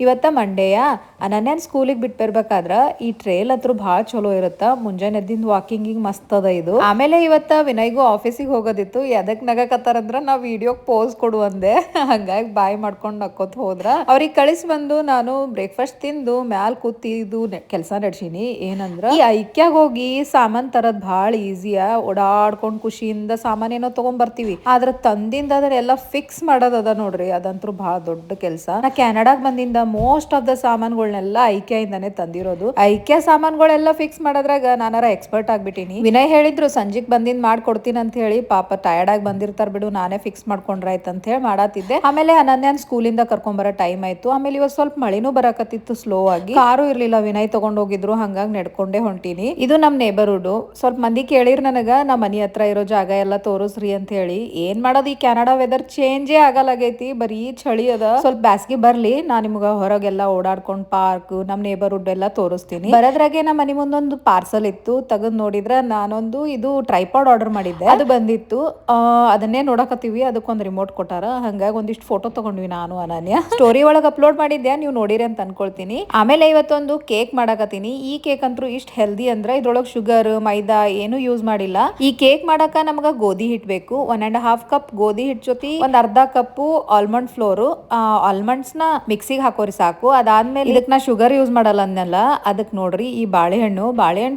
ಇವತ್ತ ಮಂಡೇಯ ಅನನ್ಯನ್ ಸ್ಕೂಲಿಗೆ ಬಿಟ್ಟು ಬರ್ಬೇಕಾದ್ರ ಈ ಟ್ರೇಲ್ ಹತ್ರ ಭಾಳ ಚಲೋ ಇರುತ್ತ. ಮುಂಜಾನೆ ಎದ್ದಿಂದ ವಾಕಿಂಗಿಗೆ ಮಸ್ತ್ ಅದ ಇದು. ಆಮೇಲೆ ಇವತ್ತ ವಿನಯ್ಗೂ ಆಫೀಸಿಗೆ ಹೋಗೋದಿತ್ತು. ಎದಕ್ ನಗಕತ್ತಾರಂದ್ರ ನಾವ್ ವಿಡಿಯೋಗ್ ಪೋಸ್ ಕೊಡು ಅಂದೆ. ಹಂಗಾಗಿ ಬಾಯ್ ಮಾಡ್ಕೊಂಡ್ ನಕ್ಕೋತ್ ಹೋದ್ರ. ಅವ್ರಿಗೆ ಕಳಿಸಿ ಬಂದು ನಾನು ಬ್ರೇಕ್ಫಾಸ್ಟ್ ತಿಂದು ಮ್ಯಾಲ್ ಕೂತಿದ್ದು ಕೆಲಸ ನಡ್ಸೀನಿ. ಏನಂದ್ರ ಈ ಐಕ್ಯಾಗ ಹೋಗಿ ಸಾಮಾನ್ ತರದ್ ಭಾಳ ಈಸಿಯ. ಓಡಾಡ್ಕೊಂಡ್ ಖುಷಿಯಿಂದ ಸಾಮಾನ್ ಏನೋ ತಗೊಂಡ್ ಬರ್ತೀವಿ. ಆದ್ರ ತಂದಿಂದ ಅದನ್ನೆಲ್ಲ ಫಿಕ್ಸ್ ಮಾಡೋದದ ನೋಡ್ರಿ, ಅದಂತೂ ಭಾಳ ದೊಡ್ಡ ಕೆಲಸ. ನಾ ಕೆನಡಾಗ್ ಬಂದಿಂದ ಮೋಸ್ಟ್ ಆಫ್ ದ ಸಾಮಾನ್ಗಳನ್ನೆಲ್ಲ ಐಕ್ಯಾಯಿಂದಾನೆ ತಂದಿರೋದು. ಐಕ್ಯಾ ಸಾಮಾನ್ಗಳೆಲ್ಲ ಫಿಕ್ಸ್ ಮಾಡೋದ್ರಾಗ ನಾನಾರ ಎಕ್ಸ್ಪರ್ಟ್ ಆಗ್ಬಿಟ್ಟಿನಿ. ವಿನಯ್ ಹೇಳಿದ್ರು ಸಂಜಿಗ್ ಬಂದಿಂದ ಮಾಡ್ಕೊಡ್ತೀನಿ ಅಂತ ಹೇಳಿ. ಪಾಪ ಟಯರ್ಡ್ ಆಗಿ ಬಂದಿರ್ತಾರ ಬಿಡು, ನಾನೇ ಫಿಕ್ಸ್ ಮಾಡ್ಕೊಂಡ್ರಾಯ್ತು ಅಂತ ಹೇಳಿ ಮಾಡಾತಿದ್ದೆ. ಆಮೇಲೆ ಅನನ್ಯನ್ ಸ್ಕೂಲಿಂದ ಕರ್ಕೊಂಬರೋ ಟೈಮ್ ಆಯ್ತು. ಆಮೇಲೆ ಇವತ್ತು ಸ್ವಲ್ಪ ಮಳಿನೂ ಬರಕತ್ತಿತ್ತು ಸ್ಲೋ ಆಗಿ. ಕಾರು ಇರ್ಲಿಲ್ಲ, ವಿನಯ್ ತಗೊಂಡ್ ಹೋಗಿದ್ರು. ಹಂಗಾಗಿ ನಡ್ಕೊಂಡೇ ಹೊಂಟೀನಿ. ಇದು ನಮ್ ನೇಬರ್ಹುಡ್. ಸ್ವಲ್ಪ ಮಂದಿ ಕೇಳಿರ್ ನನಗ ನಮ್ಮ ಮನಿ ಹತ್ರ ಇರೋ ಜಾಗ ಎಲ್ಲ ತೋರಿಸ್ರಿ ಅಂತ ಹೇಳಿ. ಏನ್ ಮಾಡೋದು, ಈ ಕೆನಡಾ ವೆದರ್ ಚೇಂಜೇ ಆಗಲಾಗೈತಿ. ಬರೀ ಚಳಿ ಅದ. ಸ್ವಲ್ಪ ಬ್ಯಾಸ್ಗಿ ಬರ್ಲಿ, ನಾ ನಿಮ್ಗ ಹೊರಗೆಲ್ಲ ಓಡಾಡ್ಕೊಂಡ್ ಪಾರ್ಕ್ ನಮ್ ನೇಬರ್ಹುಡ್ ಎಲ್ಲ ತೋರಿಸ್ತೀನಿ. ಬರದ್ರಾಗೆ ನಮ್ಮ ಮನಿ ಮುಂದೊಂದು ಪಾರ್ಸಲ್ ಇತ್ತು. ತೆಗೆದ್ ನೋಡಿದ್ರ ನಾನೊಂದು ಇದು ಟ್ರೈಪಾಡ್ ಆರ್ಡರ್ ಮಾಡಿದ್ದೆ, ಅದು ಬಂದಿತ್ತು. ಅದನ್ನೇ ನೋಡಕತ್ತೀವಿ. ಅದಕ್ಕೊಂದು ರಿಮೋಟ್ ಕೊಟ್ಟಾರ. ಹಂಗಾಗಿ ಒಂದಿಷ್ಟು ಫೋಟೋ ತಗೊಂಡ್ವಿ ನಾನು ಅನನ್ಯ. ಸ್ಟೋರಿ ಒಳಗೆ ಅಪ್ಲೋಡ್ ಮಾಡಿದ್ದೆ, ನೀವು ನೋಡಿರಿ ಅಂತ ಅನ್ಕೊಳ್ತೀನಿ. ಆಮೇಲೆ ಇವತ್ತೊಂದು ಕೇಕ್ ಮಾಡಕತ್ತೀನಿ. ಈ ಕೇಕ್ ಅಂತೂ ಇಷ್ಟ ಹೆಲ್ದಿ ಅಂದ್ರೆ ಇದ್ರೊಳಗೆ ಶುಗರ್ ಮೈದಾ ಏನು ಯೂಸ್ ಮಾಡಿಲ್ಲ. ಈ ಕೇಕ್ ಮಾಡಕ ನಮ್ಗ ಗೋಧಿ ಹಿಟ್ ಬೇಕು. 1.5 ಕಪ್ ಗೋಧಿ ಹಿಟ್ ಜೊತೆ ಒಂದ್ ಅರ್ಧ ಕಪ್ಪು ಆಲ್ಮಂಡ್ ಫ್ಲೋರ್. ಆಲ್ಮಂಡ್ಸ್ ನ ಮಿಕ್ಸಿಗೆ ಹಾಕೋರಿ ಸಾಕು. ಅದಾದ್ಮೇಲೆ ಇದಕ್ ನಾ ಶುಗರ್ ಯೂಸ್ ಮಾಡಲ್ಲ ಅನ್ನಲ್ಲ. ಅದಕ್ ನೋಡ್ರಿ ಈ ಬಾಳೆಹಣ್ಣು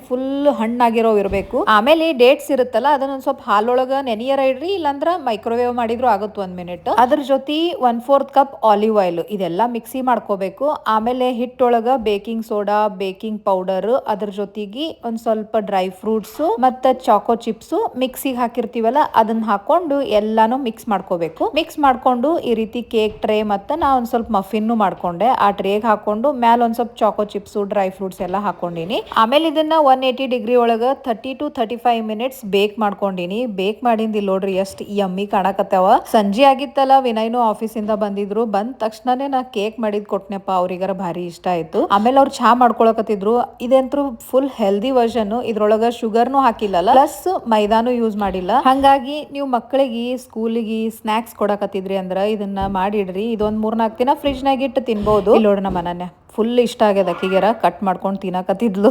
ಫುಲ್ ಹಣ್ಣಾಗಿರೋ ಇರಬೇಕು. ಆಮೇಲೆ ಡೇಟ್ಸ್ ಇರುತ್ತಲ್ಲ, ಅದನ್ನ ಸ್ವಲ್ಪ ಹಾಲೊಳಗ ನೆನಿಯರ ಇಡ್ರಿ, ಇಲ್ಲಾಂದ್ರ ಮೈಕ್ರೋವೇವ್ ಮಾಡಿದ್ರು ಆಗುತ್ತೆ 1 ಮಿನಿಟ್. ಅದ್ರ ಜೊತೆ 1/4 ಕಪ್ ಆಲಿವ್ ಆಯಿಲ್ ಇದೆಲ್ಲ ಮಿಕ್ಸಿ ಮಾಡ್ಕೋಬೇಕು. ಆಮೇಲೆ ಹಿಟ್ಟೊಳಗ ಬೇಕಿಂಗ್ ಸೋಡಾ, ಬೇಕಿಂಗ್ ಪೌಡರ್, ಅದ್ರ ಜೊತೆಗೆ ಒಂದ್ ಸ್ವಲ್ಪ ಡ್ರೈ ಫ್ರೂಟ್ಸ್ ಮತ್ತ ಚಾಕೋ ಚಿಪ್ಸ್ ಮಿಕ್ಸಿಗೆ ಹಾಕಿರ್ತೀವಲ್ಲ ಅದನ್ನ ಹಾಕೊಂಡು ಎಲ್ಲಾನು ಮಿಕ್ಸ್ ಮಾಡ್ಕೋಬೇಕು. ಮಿಕ್ಸ್ ಮಾಡ್ಕೊಂಡು ಈ ರೀತಿ ಕೇಕ್ ಟ್ರೇ ಮತ್ತೆ ನಾ ಒಂದ್ ಸ್ವಲ್ಪ ಮಫಿನ್ ಮಾಡ್ಕೊಂಡೆ. ಆ ಟ್ರೇಗ್ ಹಾಕೊಂಡು ಮ್ಯಾಲ ಒಂದ್ ಸ್ವಲ್ಪ ಚಾಕೋ ಚಿಪ್ಸ್ ಡ್ರೈ ಫ್ರೂಟ್ಸ್ ಎಲ್ಲ ಹಾಕೊಂಡಿನಿ. ಆಮೇಲೆ ಇದನ್ನ 180 ಡಿಗ್ರಿ ಒಳಗ 30 to 35 ಮಿನಿಟ್ಸ್ ಬೇಕ್ ಮಾಡ್ಕೊಂಡಿನಿ. ಬೇಕ್ ಮಾಡಿಂದ ಇಲ್ಲಿ ನೋಡ್ರಿ ಎಷ್ಟು ಯಮ್ಮಿ ಕಾಣಕತ್ತಾವ. ಸಂಜೆ ಆಗಿತ್ತಲ್ಲ, ವಿನಯ್ನು ಆಫೀಸ್ ಇಂದ ಬಂದಿದ್ರು. ಬಂದ ತಕ್ಷಣನೇ ನಾ ಕೇಕ್ ಮಾಡಿದ್ ಕೊಟ್ನೆಪ್ಪ. ಅವ್ರಿಗಾರ ಭಾರಿ ಇಷ್ಟ ಆಯ್ತು. ಆಮೇಲೆ ಅವ್ರು ಚಹಾ ಮಾಡ್ಕೊಳಕತ್ತಿದ್ರು. ಇದಂತೂ ಫುಲ್ ಹೆಲ್ದಿ ವರ್ಷನ್. ಇದ್ರೊಳಗ ಶುಗರ್ನು ಹಾಕಿಲ್ಲಲ್ಲ, ಪ್ಲಸ್ ಮೈದಾನು ಯೂಸ್ ಮಾಡಿಲ್ಲ. ಹಂಗಾಗಿ ನೀವು ಮಕ್ಕಳಿಗೆ ಸ್ಕೂಲಿಗೆ ಸ್ನಾಕ್ಸ್ ಕೊಡಕತ್ತಿದ್ರಿ ಅಂದ್ರ ಇದನ್ನ ಮಾಡಿಡ್ರಿ. ಇದೊಂದ್ 3-4 ದಿನ ಫ್ರಿಜ್ ನಾಗ ಇಟ್ಟು ತಿನ್ಬಹುದು. ಇಲ್ಲಿ ನೋಡ್ರಿ ನಮ್ಮ ಅನನ್ಯ ಫುಲ್ ಇಷ್ಟ ಆಗ್ಯದ. ಅಕ್ಕಿಗೆರ ಕಟ್ ಮಾಡ್ಕೊಂಡು ತಿನ್ನಕತ್ತಿದ್ಲು.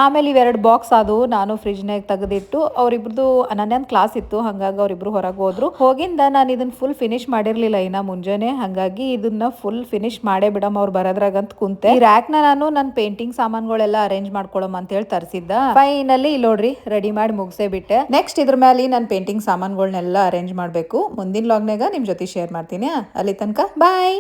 ಆಮೇಲೆ ಇವೆರಡು ಬಾಕ್ಸ್ ಆದವು. ನಾನು ಫ್ರಿಜ್ನಾಗ ತೆಗೆದಿಟ್ಟು, ಅವ್ರಿಬ್ರದು ಅನನ್ಯನ್ ಕ್ಲಾಸ್ ಇತ್ತು. ಹಂಗಾಗಿ ಅವ್ರಿಬ್ರು ಹೊರಗೆ ಹೋದ್ರು. ಹೋಗಿಂದ ನಾನು ಇದನ್ನ ಫುಲ್ ಫಿನಿಶ್ ಮಾಡಿರ್ಲಿಲ್ಲ ಇನ್ನ ಮುಂಜಾನೆ. ಹಂಗಾಗಿ ಇದನ್ನ ಫುಲ್ ಫಿನಿಶ್ ಮಾಡೇ ಬಿಡಮ್ ಅವ್ರು ಬರೋದ್ರಾಗಂತ ಕುಂತೆ. ಈ ರ್ಯಾಕ್ ನಾನು ನನ್ನ ಪೇಂಟಿಂಗ್ ಸಾಮಾನುಗಳೆಲ್ಲ ಅರೇಂಜ್ ಮಾಡ್ಕೊಳಮ್ ಅಂತ ಹೇಳಿ ತರಿಸಿದ್ದ. ಫೈನಲಿ ಇಲ್ಲಿ ನೋಡ್ರಿ ರೆಡಿ ಮಾಡಿ ಮುಗಿಸೇ ಬಿಟ್ಟೆ. ನೆಕ್ಸ್ಟ್ ಇದ್ರ ಮೇಲೆ ನನ್ನ ಪೇಂಟಿಂಗ್ ಸಾಮಾನುಗಳನ್ನೆಲ್ಲ ಅರೇಂಜ್ ಮಾಡ್ಬೇಕು. ಮುಂದಿನ ಲಾಗ್ನಾಗ ನಿಮ್ ಜೊತೆ ಶೇರ್ ಮಾಡ್ತೀನಿ. ಅಲ್ಲಿ ತನಕ ಬಾಯ್.